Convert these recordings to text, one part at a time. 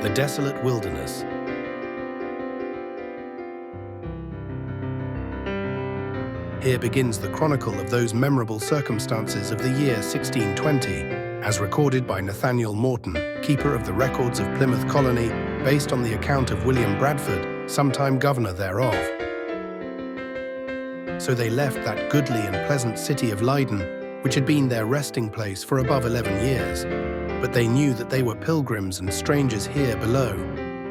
The Desolate Wilderness. Here begins the chronicle of those memorable circumstances of the year 1620, as recorded by Nathaniel Morton, keeper of the records of Plymouth Colony, based on the account of William Bradford, sometime governor thereof. So they left that goodly and pleasant city of Leyden, which had been their resting place for above 11 years. But they knew that they were pilgrims and strangers here below,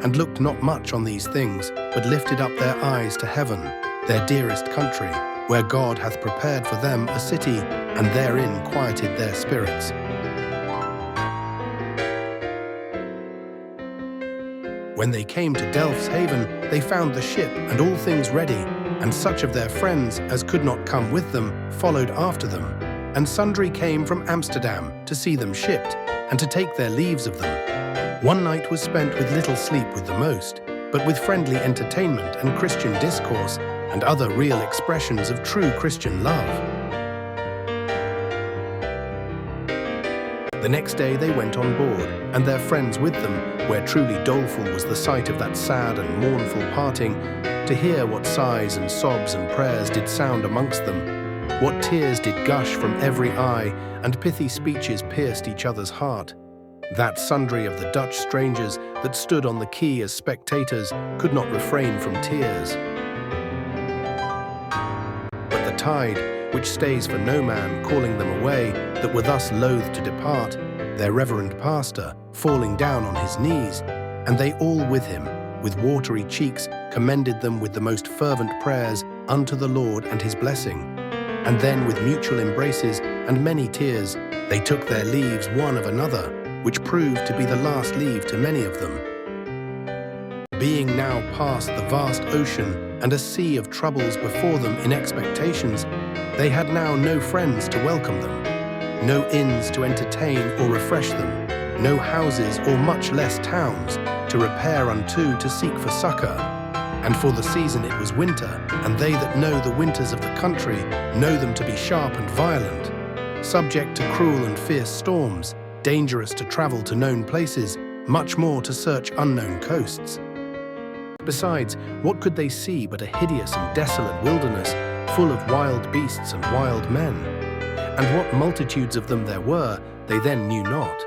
and looked not much on these things, but lifted up their eyes to heaven, their dearest country, where God hath prepared for them a city, and therein quieted their spirits. When they came to Delf's haven, they found the ship and all things ready, and such of their friends as could not come with them followed after them, and sundry came from Amsterdam to see them shipped, and to take their leaves of them. One night was spent with little sleep with the most, but with friendly entertainment and Christian discourse, and other real expressions of true Christian love. The next day they went on board, and their friends with them, where truly doleful was the sight of that sad and mournful parting, to hear what sighs and sobs and prayers did sound amongst them, what tears did gush from every eye, and pithy speeches pierced each other's heart. That sundry of the Dutch strangers that stood on the quay as spectators could not refrain from tears. But the tide, which stays for no man, calling them away, that were thus loath to depart, their reverend pastor, falling down on his knees, and they all with him, with watery cheeks, commended them with the most fervent prayers unto the Lord and his blessing. And then with mutual embraces and many tears, they took their leaves one of another, which proved to be the last leave to many of them. Being now past the vast ocean and a sea of troubles before them in expectations, they had now no friends to welcome them, no inns to entertain or refresh them, no houses or much less towns to repair unto to seek for succour. And for the season it was winter, and they that know the winters of the country know them to be sharp and violent, subject to cruel and fierce storms, dangerous to travel to known places, much more to search unknown coasts. Besides, what could they see but a hideous and desolate wilderness, full of wild beasts and wild men? And what multitudes of them there were, they then knew not.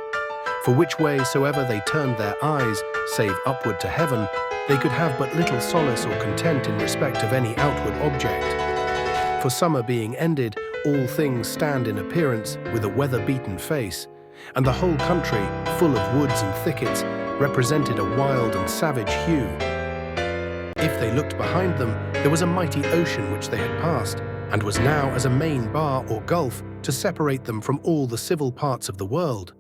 For which way soever they turned their eyes, save upward to heaven, they could have but little solace or content in respect of any outward object. For summer being ended, all things stand in appearance with a weather-beaten face, and the whole country, full of woods and thickets, represented a wild and savage hue. If they looked behind them, there was a mighty ocean which they had passed, and was now as a main bar or gulf to separate them from all the civil parts of the world.